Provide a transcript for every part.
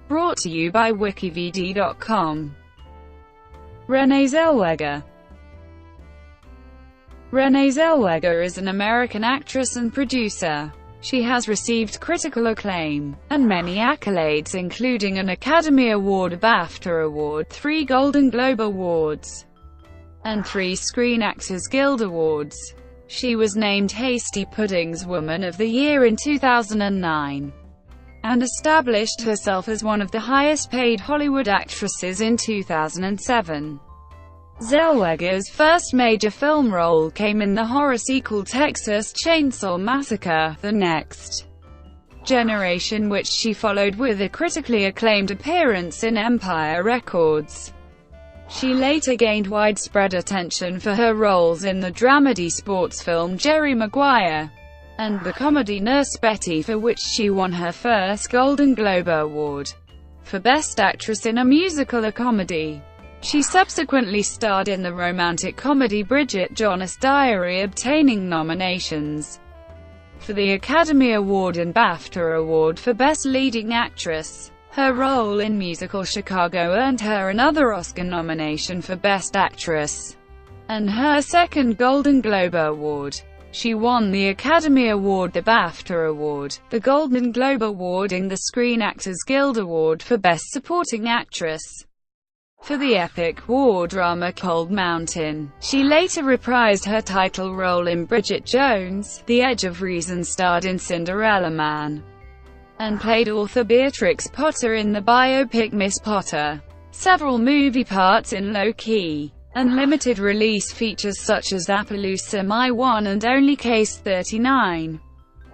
Brought to you by WikiVidi.com. Renée Zellweger. Renée Zellweger is an American actress and producer. She has received critical acclaim, and many accolades including an Academy Award, a BAFTA Award, 3 Golden Globe Awards, and 3 Screen Actors Guild Awards. She was named Hasty Pudding's Woman of the Year in 2009, and established herself as one of the highest-paid Hollywood actresses in 2007. Zellweger's first major film role came in the horror sequel Texas Chainsaw Massacre: The Next Generation, which she followed with a critically acclaimed appearance in Empire Records. She later gained widespread attention for her roles in the dramedy sports film Jerry Maguire, and the comedy Nurse Betty, for which she won her first Golden Globe Award for Best Actress in a Musical or Comedy. She subsequently starred in the romantic comedy Bridget, Jonas Diary, obtaining nominations for the Academy Award and BAFTA Award for Best Leading Actress. Her role in musical Chicago earned her another Oscar nomination for Best Actress, and her second Golden Globe Award. She won the Academy Award, the BAFTA Award, the Golden Globe Award, and the Screen Actors Guild Award for Best Supporting Actress for the epic war drama Cold Mountain. She later reprised her title role in Bridget Jones' The Edge of Reason, starred in Cinderella Man, and played author Beatrix Potter in the biopic Miss Potter. Several movie parts in low-key and limited-release features such as Appaloosa, My One and Only Case 39,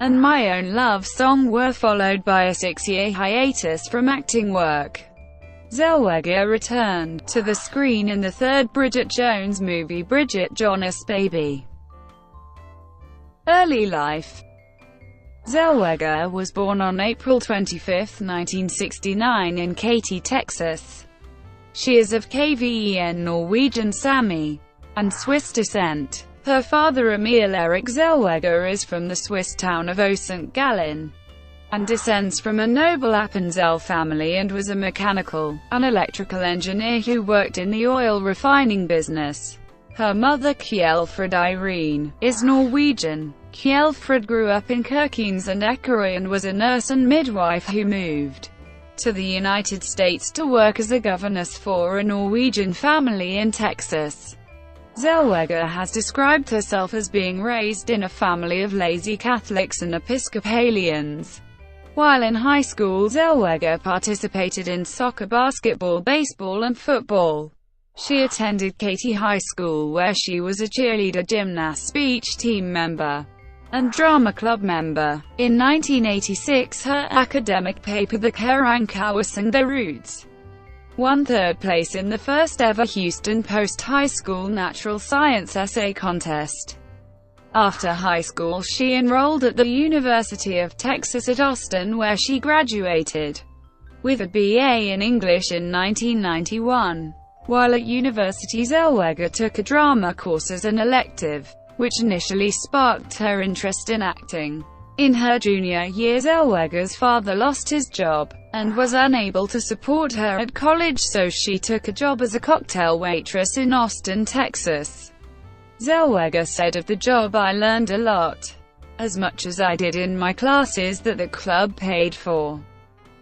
and My Own Love Song were followed by a 6-year hiatus from acting work. Zellweger returned to the screen in the third Bridget Jones movie, Bridget Jonas' Baby. Early life. Zellweger was born on April 25, 1969 in Katy, Texas. She is of KVEN Norwegian Sami and Swiss descent. Her father, Emil Erik Zellweger, is from the Swiss town of St. Gallen, and descends from a noble Appenzell family, and was a mechanical and electrical engineer who worked in the oil refining business. Her mother, Kjellfrid Irene, is Norwegian. Kjellfrid grew up in Kirkenes and Eckerøy and was a nurse and midwife who moved to the United States to work as a governess for a Norwegian family in Texas. Zellweger has described herself as being raised in a family of lazy Catholics and Episcopalians. While in high school, Zellweger participated in soccer, basketball, baseball, and football. She attended Katy High School, where she was a cheerleader, gymnast, speech team member, and drama club member. In 1986, her academic paper, The Karankauers and Their Roots, won third place in the first-ever Houston Post High School Natural Science Essay Contest. After high school, she enrolled at the University of Texas at Austin, where she graduated with a BA in English in 1991. While at university, Zellweger took a drama course as an elective, which initially sparked her interest in acting. In her junior year, Zellweger's father lost his job and was unable to support her at college, so she took a job as a cocktail waitress in Austin, Texas. Zellweger said of the job, "I learned a lot. As much as I did in my classes that the club paid for.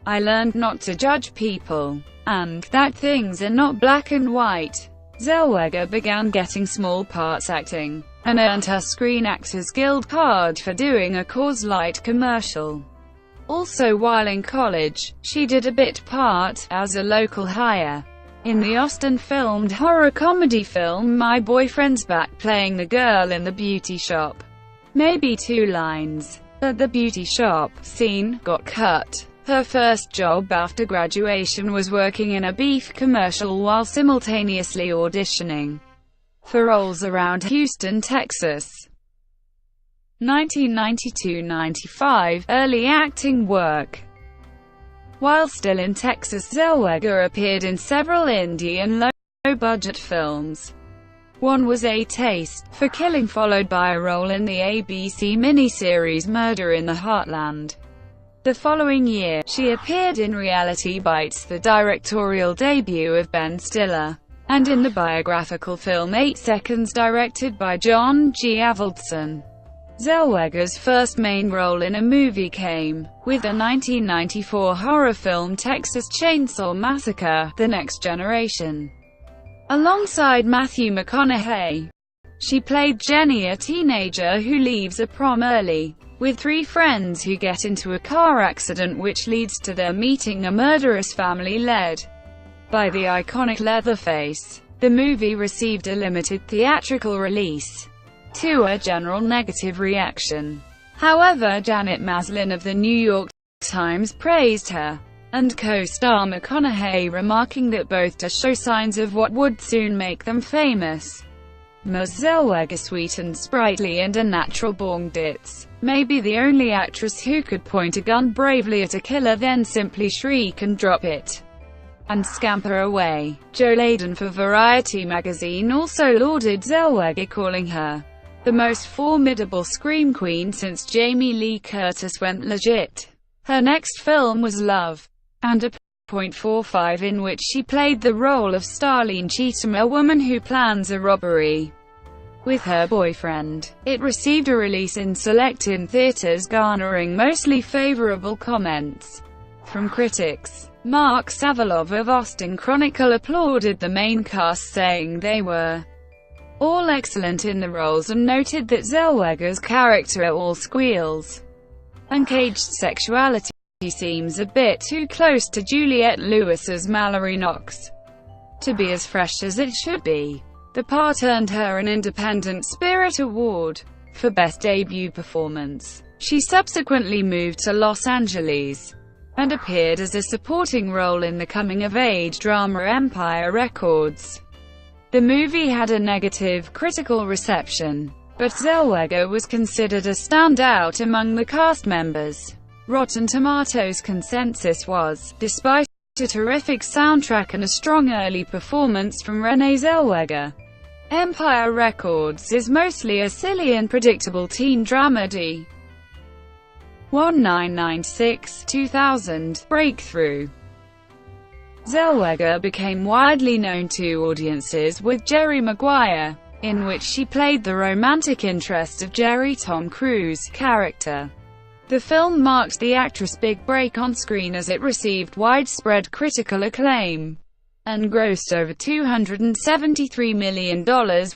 I learned not to judge people, and that things are not black and white." Zellweger began getting small parts acting, and earned her Screen Actors Guild card for doing a Coors Light commercial. Also while in college, she did a bit part, as a local hire, in the Austin-filmed horror-comedy film My Boyfriend's Back, playing the girl in the beauty shop. Maybe 2 lines, but the beauty shop scene got cut. Her first job after graduation was working in a beef commercial while simultaneously auditioning for roles around Houston, Texas. 1992–95, early acting work. While still in Texas, Zellweger appeared in several indie and low-budget films. One was A Taste for Killing, followed by a role in the ABC miniseries Murder in the Heartland. The following year, she appeared in Reality Bites, the directorial debut of Ben Stiller, and in the biographical film 8 Seconds directed by John G. Avildsen. Zellweger's first main role in a movie came with the 1994 horror film Texas Chainsaw Massacre: The Next Generation. Alongside Matthew McConaughey, she played Jenny, a teenager who leaves a prom early, with 3 friends who get into a car accident which leads to their meeting a murderous family led by the iconic Leatherface. The movie received a limited theatrical release, to a general negative reaction. However, Janet Maslin of the New York Times praised her and co-star McConaughey, remarking that both to show signs of what would soon make them famous. Ms. Zellweger, sweet and sprightly and a natural-born ditz, may be the only actress who could point a gun bravely at a killer, then simply shriek and drop it and scamper away. Joe Layden for Variety magazine also lauded Zellweger, calling her the most formidable scream queen since Jamie Lee Curtis went legit. Her next film was Love and a .45, in which she played the role of Starlene Cheatham, a woman who plans a robbery with her boyfriend. It received a release in select theaters, garnering mostly favorable comments from critics. Mark Savalov of Austin Chronicle applauded the main cast, saying they were all excellent in the roles, and noted that Zellweger's character, all squeals and caged sexuality, seems a bit too close to Juliette Lewis's Mallory Knox to be as fresh as it should be. The part earned her an Independent Spirit Award for Best Debut Performance. She subsequently moved to Los Angeles and appeared as a supporting role in the coming-of-age drama Empire Records. The movie had a negative critical reception, but Zellweger was considered a standout among the cast members. Rotten Tomatoes consensus was, despite a terrific soundtrack and a strong early performance from Renée Zellweger, Empire Records is mostly a silly and predictable teen dramedy. 1996, 2000, Breakthrough. Zellweger became widely known to audiences with Jerry Maguire, in which she played the romantic interest of Jerry Tom Cruise character. The film marked the actress' big break on screen, as it received widespread critical acclaim and grossed over $273 million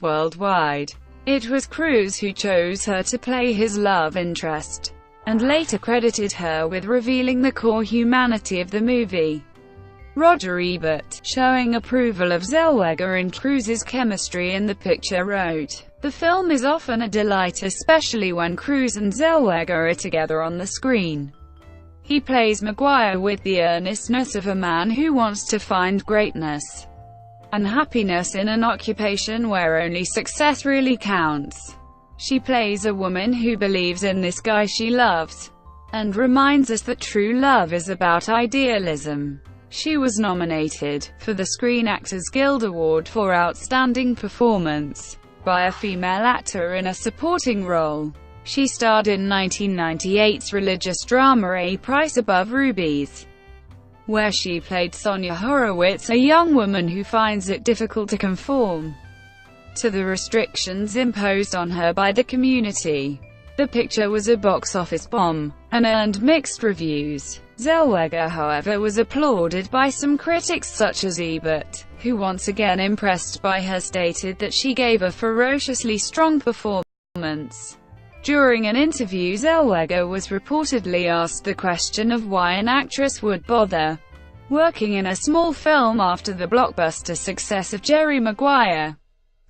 worldwide. It was Cruise who chose her to play his love interest, and later credited her with revealing the core humanity of the movie. Roger Ebert, showing approval of Zellweger and Cruise's chemistry in the picture, wrote, "The film is often a delight, especially when Cruise and Zellweger are together on the screen. He plays Maguire with the earnestness of a man who wants to find greatness and happiness in an occupation where only success really counts. She plays a woman who believes in this guy she loves, and reminds us that true love is about idealism." She was nominated for the Screen Actors Guild Award for Outstanding Performance by a female actor in a supporting role. She starred in 1998's religious drama A Price Above Rubies, where she played Sonia Horowitz, a young woman who finds it difficult to conform to the restrictions imposed on her by the community. The picture was a box office bomb, and earned mixed reviews. Zellweger, however, was applauded by some critics such as Ebert, who, once again impressed by her, stated that she gave a ferociously strong performance. During an interview, Zellweger was reportedly asked the question of why an actress would bother working in a small film after the blockbuster success of Jerry Maguire,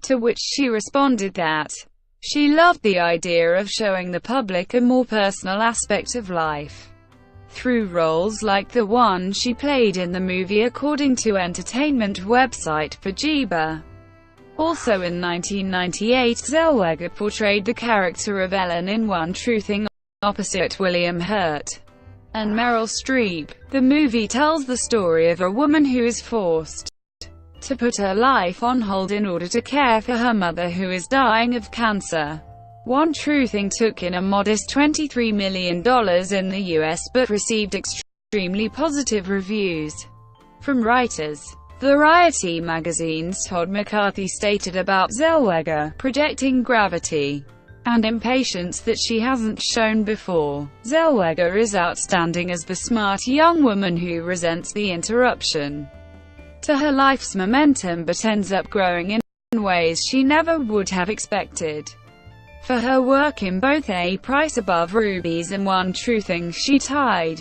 to which she responded that she loved the idea of showing the public a more personal aspect of life through roles like the one she played in the movie, according to entertainment website Pajiba. Also in 1998, Zellweger portrayed the character of Ellen in One True Thing, opposite William Hurt and Meryl Streep. The movie tells the story of a woman who is forced to put her life on hold in order to care for her mother, who is dying of cancer. One True Thing took in a modest $23 million in the US but received extremely positive reviews from writers. Variety magazine's Todd McCarthy stated about Zellweger, projecting gravity and impatience that she hasn't shown before. Zellweger is outstanding as the smart young woman who resents the interruption to her life's momentum but ends up growing in ways she never would have expected. For her work in both A Price Above Rubies and One True Thing, she tied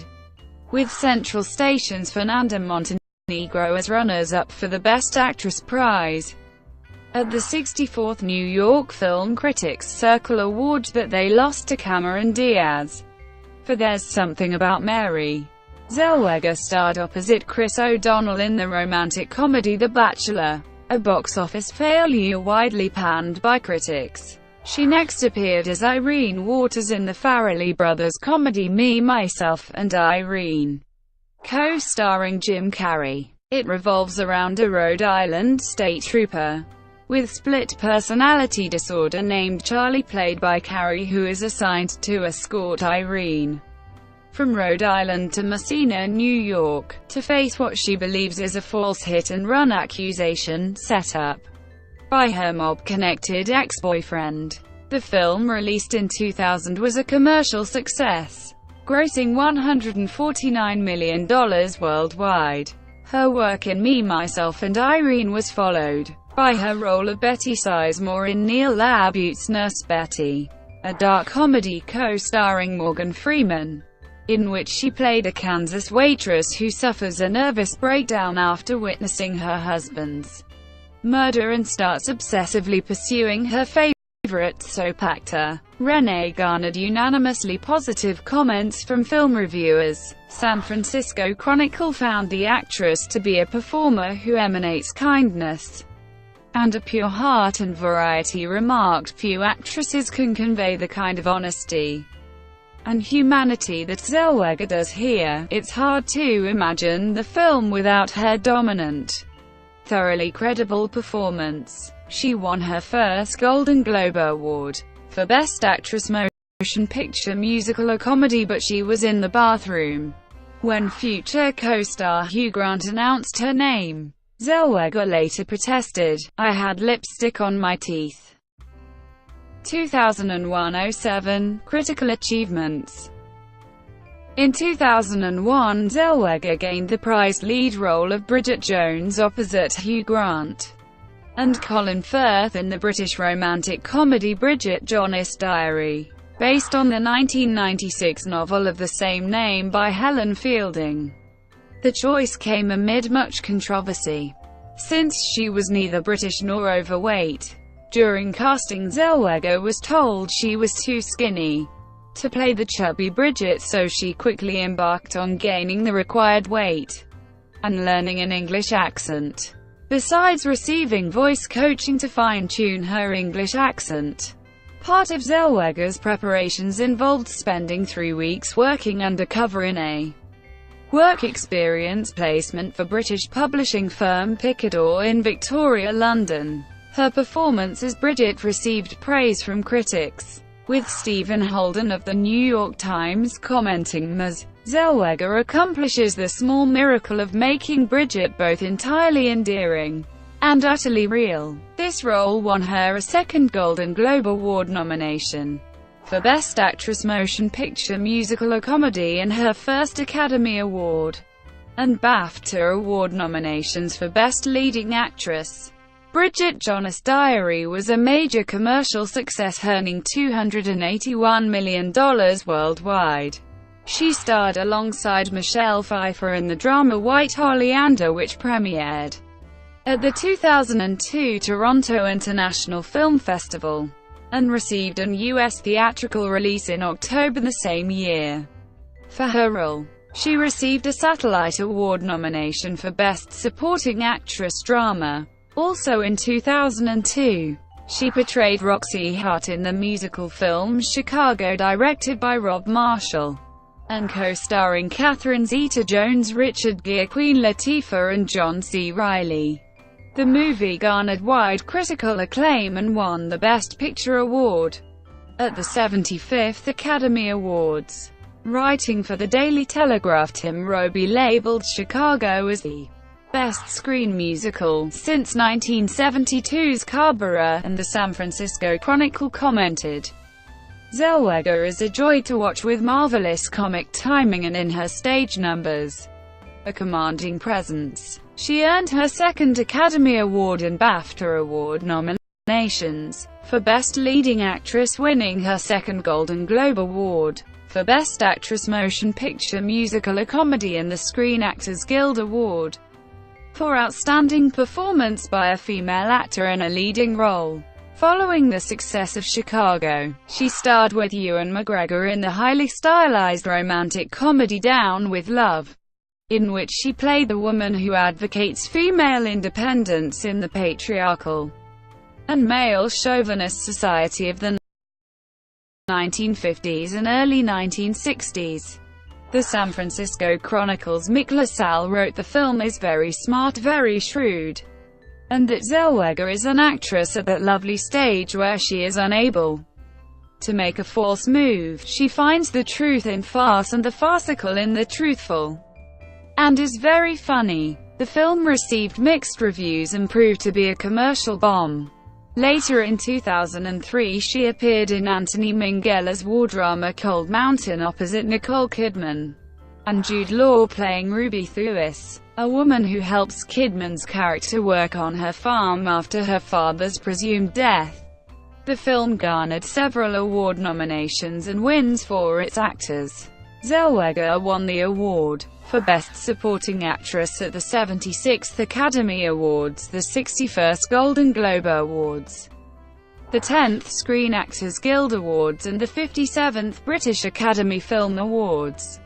with Central Station's Fernanda Montenegro as runners-up for the Best Actress prize at the 64th New York Film Critics Circle Awards, but they lost to Cameron Diaz for There's Something About Mary. Zellweger starred opposite Chris O'Donnell in the romantic comedy The Bachelor, a box office failure widely panned by critics. She next appeared as Irene Waters in the Farrelly Brothers comedy Me, Myself, and Irene, co-starring Jim Carrey. It revolves around a Rhode Island state trooper with split personality disorder named Charlie, played by Carrey, who is assigned to escort Irene from Rhode Island to Messina, New York, to face what she believes is a false hit-and-run accusation set up by her mob-connected ex-boyfriend. The film, released in 2000, was a commercial success, grossing $149 million worldwide. Her work in Me, Myself, and Irene was followed by her role of Betty Sizemore in Neil LaBute's Nurse Betty, a dark comedy co-starring Morgan Freeman, in which she played a Kansas waitress who suffers a nervous breakdown after witnessing her husband's murder and starts obsessively pursuing her favorite soap actor. Renée garnered unanimously positive comments from film reviewers. San Francisco Chronicle found the actress to be a performer who emanates kindness and a pure heart, and Variety remarked, "Few actresses can convey the kind of honesty and humanity that Zellweger does here. It's hard to imagine the film without her dominant, thoroughly credible performance." She won her first Golden Globe Award for Best Actress Motion Picture Musical or Comedy, but she was in the bathroom when future co-star Hugh Grant announced her name. Zellweger later protested, "I had lipstick on my teeth." 2001-07 Critical Achievements. In 2001, Zellweger gained the prized lead role of Bridget Jones opposite Hugh Grant and Colin Firth in the British romantic comedy Bridget Jonas Diary, based on the 1996 novel of the same name by Helen Fielding. The choice came amid much controversy, since she was neither British nor overweight. During casting, Zellweger was told she was too skinny to play the chubby Bridget, so she quickly embarked on gaining the required weight and learning an English accent, besides receiving voice coaching to fine-tune her English accent. Part of Zellweger's preparations involved spending 3 weeks working undercover in a work experience placement for British publishing firm Picador in Victoria, London. Her performance as Bridget received praise from critics, with Stephen Holden of the New York Times commenting, "Ms. Zellweger accomplishes the small miracle of making Bridget both entirely endearing and utterly real." This role won her a second Golden Globe Award nomination for Best Actress Motion Picture Musical or Comedy and her first Academy Award and BAFTA Award nominations for Best Leading Actress. Bridget Jonas' Diary was a major commercial success, earning $281 million worldwide. She starred alongside Michelle Pfeiffer in the drama White Oleander, which premiered at the 2002 Toronto International Film Festival and received an U.S. theatrical release in October the same year. For her role, she received a Satellite Award nomination for Best Supporting Actress Drama. Also in 2002, she portrayed Roxy Hart in the musical film Chicago, directed by Rob Marshall, and co-starring Catherine Zeta-Jones, Richard Gere, Queen Latifah, and John C. Reilly. The movie garnered wide critical acclaim and won the Best Picture award. at the 75th Academy Awards. Writing for the Daily Telegraph, Tim Robey labeled Chicago as the best screen musical since 1972's Carberra, and the San Francisco Chronicle commented, "Zellweger is a joy to watch with marvelous comic timing and in her stage numbers, a commanding presence." She earned her second Academy Award and BAFTA Award nominations, for Best Leading Actress, winning her second Golden Globe Award for Best Actress Motion Picture Musical, a Comedy, and the Screen Actors Guild Award for Outstanding Performance by a Female Actor in a Leading Role. Following the success of Chicago, she starred with Ewan McGregor in the highly stylized romantic comedy Down with Love, in which she played the woman who advocates female independence in the patriarchal and male chauvinist society of the 1950s and early 1960s. The San Francisco Chronicle's Mick LaSalle wrote the film is very smart, very shrewd, and that Zellweger is an actress at that lovely stage where she is unable to make a false move. She finds the truth in farce and the farcical in the truthful, and is very funny. The film received mixed reviews and proved to be a commercial bomb. Later in 2003, she appeared in Anthony Minghella's war drama Cold Mountain opposite Nicole Kidman and Jude Law, playing Ruby Thuis, a woman who helps Kidman's character work on her farm after her father's presumed death. The film garnered several award nominations and wins for its actors. Zellweger won the award for Best Supporting Actress at the 76th Academy Awards, the 61st Golden Globe Awards, the 10th Screen Actors Guild Awards, and the 57th British Academy Film Awards.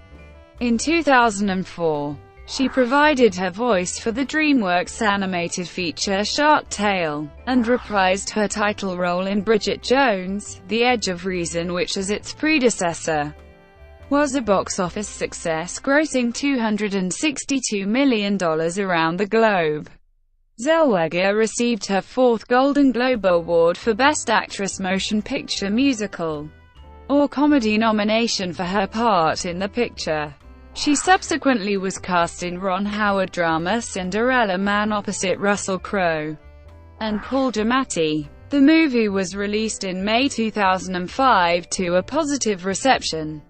In 2004, she provided her voice for the DreamWorks animated feature Shark Tale, and reprised her title role in Bridget Jones: The Edge of Reason, which, as its predecessor, was a box office success, grossing $262 million around the globe. Zellweger received her fourth Golden Globe Award for Best Actress Motion Picture Musical or Comedy nomination for her part in the picture. She subsequently was cast in Ron Howard drama Cinderella Man opposite Russell Crowe and Paul Giamatti. The movie was released in May 2005 to a positive reception.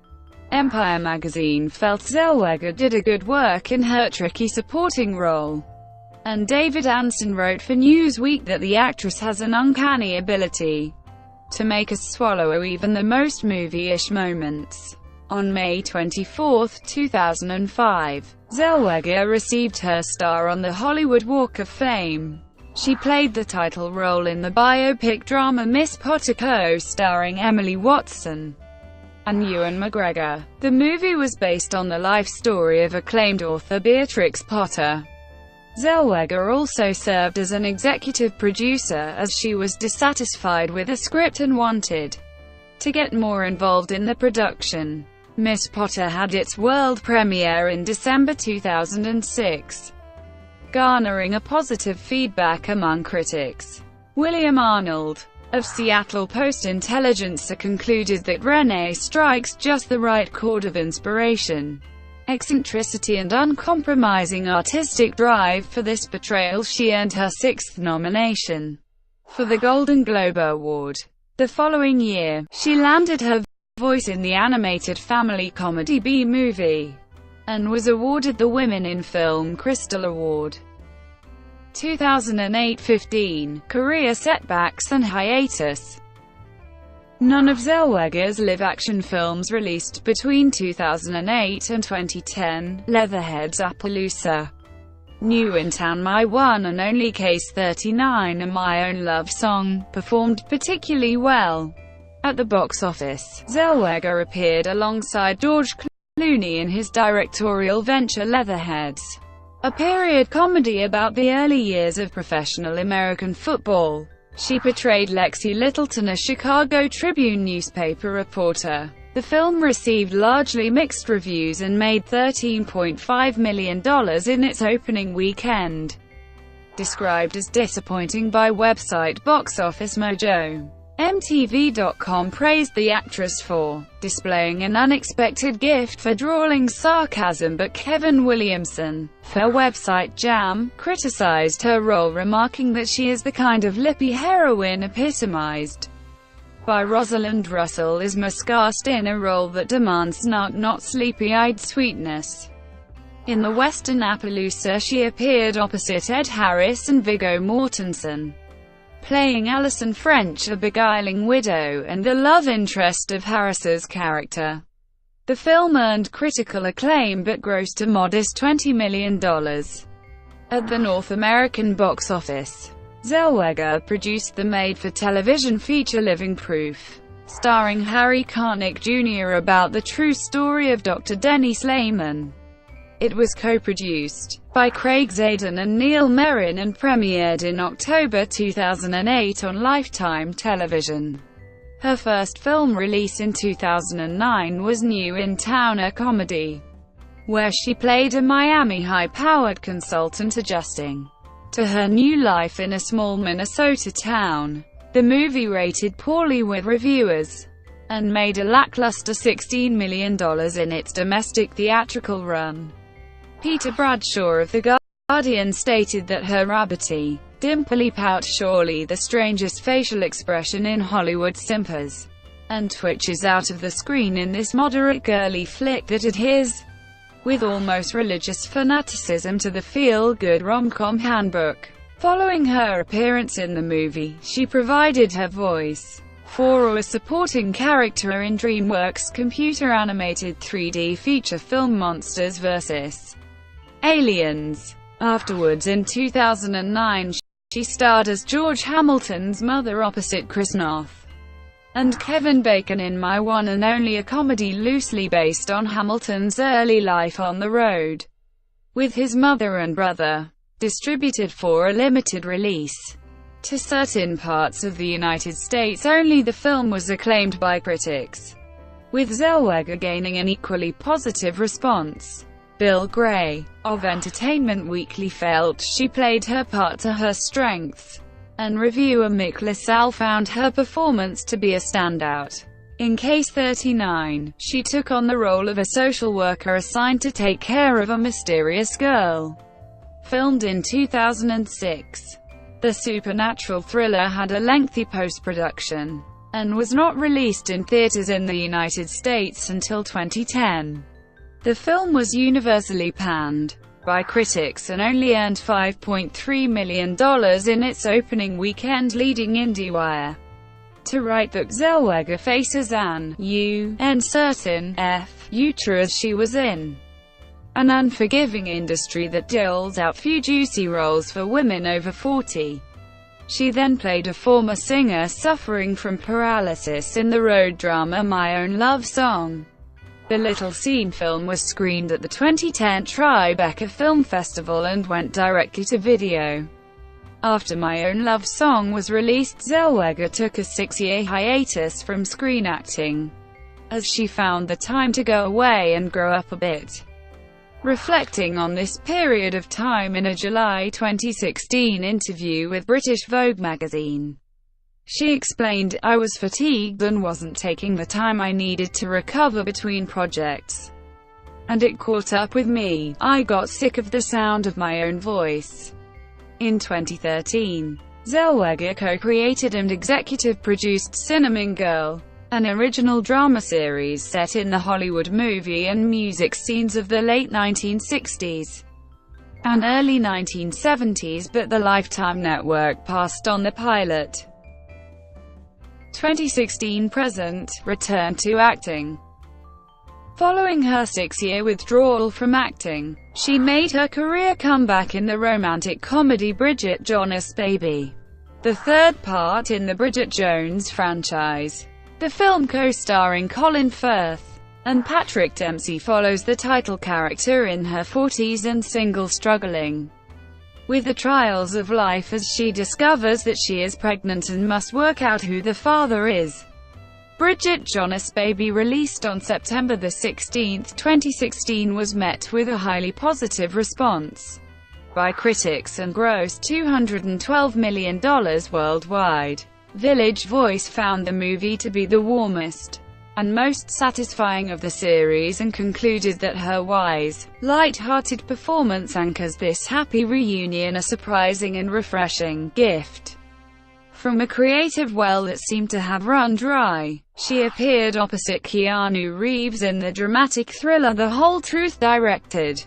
Empire magazine felt Zellweger did a good work in her tricky supporting role, and David Anson wrote for Newsweek that the actress has an uncanny ability to make us swallow even the most movie-ish moments. On May 24, 2005, Zellweger received her star on the Hollywood Walk of Fame. She played the title role in the biopic drama Miss Potter, co-starring Emily Watson and Ewan McGregor. The movie was based on the life story of acclaimed author Beatrix Potter. Zellweger also served as an executive producer, as she was dissatisfied with the script and wanted to get more involved in the production. Miss Potter had its world premiere in December 2006, garnering a positive feedback among critics. William Arnold of Seattle Post-Intelligencer concluded that Renée strikes just the right chord of inspiration, eccentricity, and uncompromising artistic drive. For this portrayal, she earned her sixth nomination for the Golden Globe Award. The following year, she landed her voice in the animated family comedy B-Movie, and was awarded the Women in Film Crystal Award. 2008-15, Career Setbacks and Hiatus. None of Zellweger's live-action films released between 2008 and 2010, Leatherhead's Appaloosa, New in Town, My One and Only Case 39 and My Own Love Song, performed particularly well at the box office. Zellweger appeared alongside George Clooney in his directorial venture Leatherheads, a period comedy about the early years of professional American football. She portrayed Lexi Littleton, a Chicago Tribune newspaper reporter. The film received largely mixed reviews and made $13.5 million in its opening weekend, described as disappointing by website Box Office Mojo. MTV.com praised the actress for displaying an unexpected gift for drawing sarcasm, but Kevin Williamson, for website Jam, criticized her role, remarking that she is the kind of lippy heroine epitomized by Rosalind Russell is miscast in a role that demands snark, not sleepy-eyed sweetness. In the Western Appaloosa, she appeared opposite Ed Harris and Viggo Mortensen, playing Alison French, a beguiling widow, and the love interest of Harris's character. The film earned critical acclaim but grossed a modest $20 million at the North American box office. Zellweger produced the made-for-television feature Living Proof, starring Harry Connick Jr. about the true story of Dr. Denny Slayman. It was co-produced by Craig Zadan and Neil Merrin and premiered in October 2008 on Lifetime Television. Her first film release in 2009 was New in Town, a comedy, where she played a Miami high-powered consultant adjusting to her new life in a small Minnesota town. The movie rated poorly with reviewers and made a lackluster $16 million in its domestic theatrical run. Peter Bradshaw of The Guardian stated that her rabbity, dimply pout, surely the strangest facial expression in Hollywood, simpers and twitches out of the screen in this moderate girly flick that adheres with almost religious fanaticism to the feel-good rom-com handbook. Following her appearance in the movie, she provided her voice for a supporting character in DreamWorks' computer-animated 3D feature film Monsters vs. Aliens. Afterwards, in 2009, she starred as George Hamilton's mother opposite Chris Noth and Kevin Bacon in My One and Only, a comedy loosely based on Hamilton's early life on the road with his mother and brother. Distributed for a limited release to certain parts of the United States only, the film was acclaimed by critics, with Zellweger gaining an equally positive response. Bill Gray of Entertainment Weekly felt she played her part to her strengths, and reviewer Mick LaSalle found her performance to be a standout. In Case 39, she took on the role of a social worker assigned to take care of a mysterious girl. Filmed in 2006, the supernatural thriller had a lengthy post-production, and was not released in theaters in the United States until 2010. The film was universally panned by critics and only earned $5.3 million in its opening weekend, leading IndieWire to write that Zellweger faces an uncertain future as she was in an unforgiving industry that doles out few juicy roles for women over 40. She then played a former singer suffering from paralysis in the road drama My Own Love Song. The Little Scene film was screened at the 2010 Tribeca Film Festival and went directly to video. After My Own Love Song was released, Zellweger took a 6-year hiatus from screen acting, as she found the time to go away and grow up a bit. Reflecting on this period of time in a July 2016 interview with British Vogue magazine, she explained, "I was fatigued and wasn't taking the time I needed to recover between projects, and it caught up with me. I got sick of the sound of my own voice." In 2013, Zellweger co-created and executive produced Cinnamon Girl, an original drama series set in the Hollywood movie and music scenes of the late 1960s and early 1970s, but the Lifetime network passed on the pilot. 2016-present, returned to acting. Following her 6-year withdrawal from acting, she made her career comeback in the romantic comedy Bridget, Jonas Baby, the third part in the Bridget Jones franchise. The film, co-starring Colin Firth and Patrick Dempsey, follows the title character in her 40s and single, struggling with the trials of life as she discovers that she is pregnant and must work out who the father is. Bridget Jonas Baby, released on September 16, 2016, was met with a highly positive response by critics and grossed $212 million worldwide. Village Voice found the movie to be the warmest and most satisfying of the series and concluded that her wise, light-hearted performance anchors this happy reunion, a surprising and refreshing gift from a creative well that seemed to have run dry. She appeared opposite Keanu Reeves in the dramatic thriller The Whole Truth, directed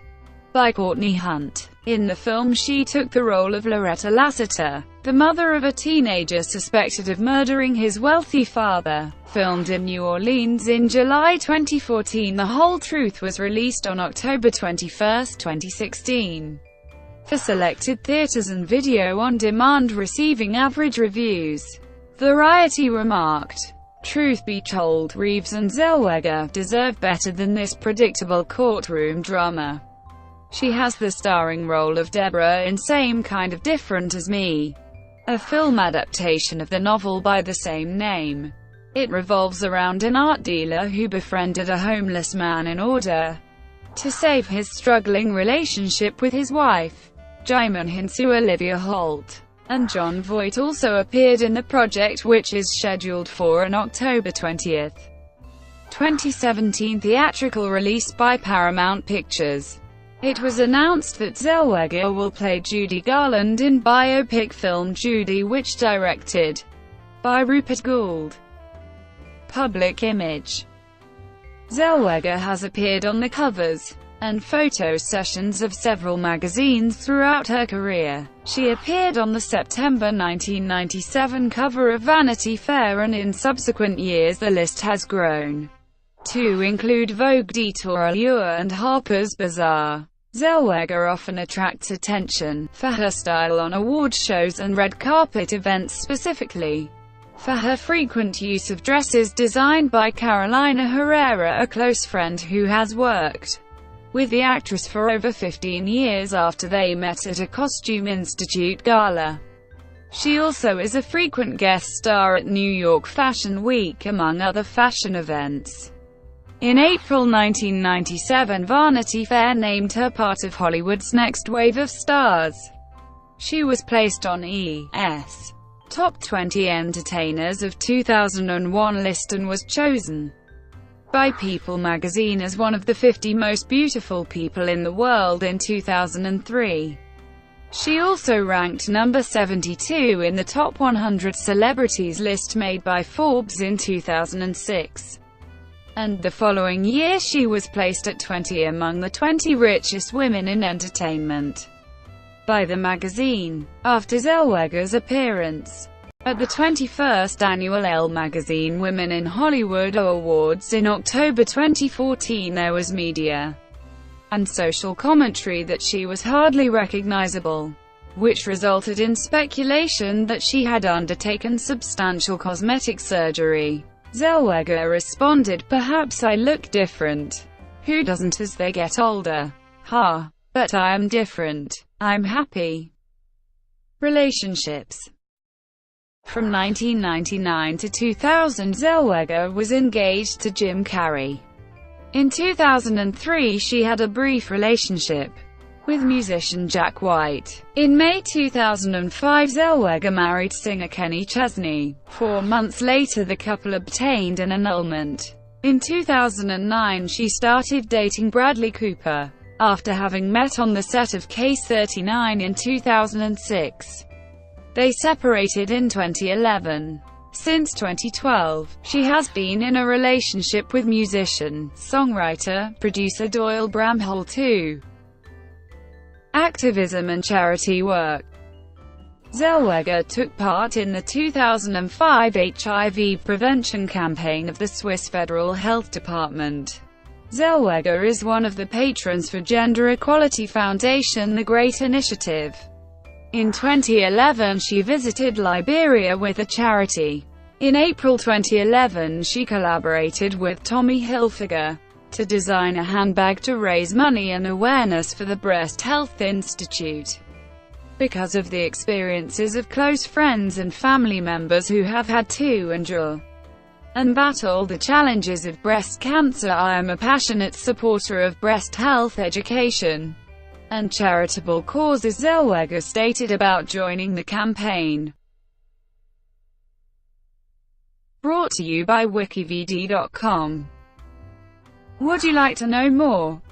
by Courtney Hunt. In the film, she took the role of Loretta Lassiter, the mother of a teenager suspected of murdering his wealthy father. Filmed in New Orleans in July 2014, The Whole Truth was released on October 21, 2016. For selected theaters and video on demand, receiving average reviews. Variety remarked, "Truth be told, Reeves and Zellweger deserve better than this predictable courtroom drama. She has the starring role of Deborah in Same Kind of Different as Me, a film adaptation of the novel by the same name. It revolves around an art dealer who befriended a homeless man in order to save his struggling relationship with his wife. Jaimin Hinsu, Olivia Holt, and Jon Voight also appeared in the project, which is scheduled for an October 20, 2017 theatrical release by Paramount Pictures. It was announced that Zellweger will play Judy Garland in biopic film Judy, which directed by Rupert Gould. Public image. Zellweger has appeared on the covers and photo sessions of several magazines throughout her career. She appeared on the September 1997 cover of Vanity Fair, and in subsequent years the list has grown to include Vogue, Detour, Allure, and Harper's Bazaar. Zellweger often attracts attention for her style on award shows and red carpet events, specifically for her frequent use of dresses designed by Carolina Herrera, a close friend who has worked with the actress for over 15 years after they met at a Costume Institute gala. She also is a frequent guest star at New York Fashion Week, among other fashion events. In April 1997, Vanity Fair named her part of Hollywood's next wave of stars. She was placed on E!'s Top 20 Entertainers of 2001 list and was chosen by People magazine as one of the 50 most beautiful people in the world in 2003. She also ranked number 72 in the Top 100 Celebrities list made by Forbes in 2006. And the following year she was placed at 20 among the 20 richest women in entertainment by the magazine. After Zellweger's appearance at the 21st Annual Elle Magazine Women in Hollywood Awards in October 2014, there was media and social commentary that she was hardly recognizable, which resulted in speculation that she had undertaken substantial cosmetic surgery. Zellweger responded, "Perhaps I look different. Who doesn't as they get older? Ha. But I am different. I'm happy." Relationships. From 1999 to 2000, Zellweger was engaged to Jim Carrey. In 2003, she had a brief relationship with musician Jack White. In May 2005, Zellweger married singer Kenny Chesney. 4 months later, the couple obtained an annulment. In 2009, she started dating Bradley Cooper, after having met on the set of Case 39 in 2006. They separated in 2011. Since 2012, she has been in a relationship with musician, songwriter, producer Doyle Bramhall too. Activism and charity work. Zellweger took part in the 2005 HIV prevention campaign of the Swiss Federal Health Department. Zellweger is one of the patrons for Gender Equality Foundation The Great Initiative. In 2011, she visited Liberia with a charity. In April 2011, she collaborated with Tommy Hilfiger to design a handbag to raise money and awareness for the Breast Health Institute. Because of the experiences of close friends and family members who have had to endure and battle the challenges of breast cancer, I am a passionate supporter of breast health education and charitable causes, Zellweger stated about joining the campaign. Brought to you by WikiVidi.com. Would you like to know more?